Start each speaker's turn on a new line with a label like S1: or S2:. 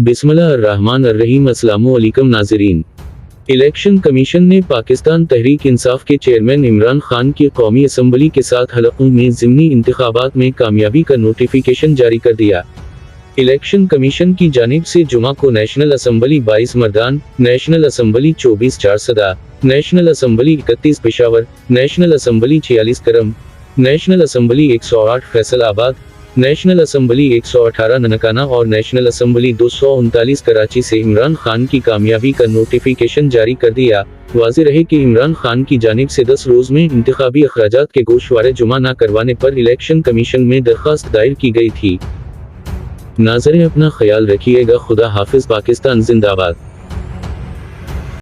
S1: बिस्मिल्लाहिर्रहमानिर्रहीम। अस्सलामु अलैकुम नाज़रीन। इलेक्शन कमीशन ने पाकिस्तान तहरीक इंसाफ के चेयरमैन इमरान खान की कौमी असम्बली के साथ हलकों में ज़िमनी इंतखाबात में कामयाबी का नोटिफिकेशन जारी कर दिया। इलेक्शन कमीशन की जानिब से जुमा को national assembly 22 Mardan, national assembly 24 Charsadda, national assembly 31 Peshawar, national assembly 46 करम, national assembly 108 Faisalabad, national assembly 118 Nankana और नेशनल असम्बली 239 कराची से इमरान खान की कामयाबी का नोटिफिकेशन जारी कर दिया। वाज़ेह रहे कि इमरान खान की जानिब से 10 रोज़ में इंतखाबी अखराजात के गोशवारे जुमा न करवाने पर इलेक्शन कमीशन में दरख्वास्त दायर की गई थी। नाज़रीन, अपना ख्याल रखिएगा। खुदा हाफिज़। पाकिस्तान जिंदाबाद।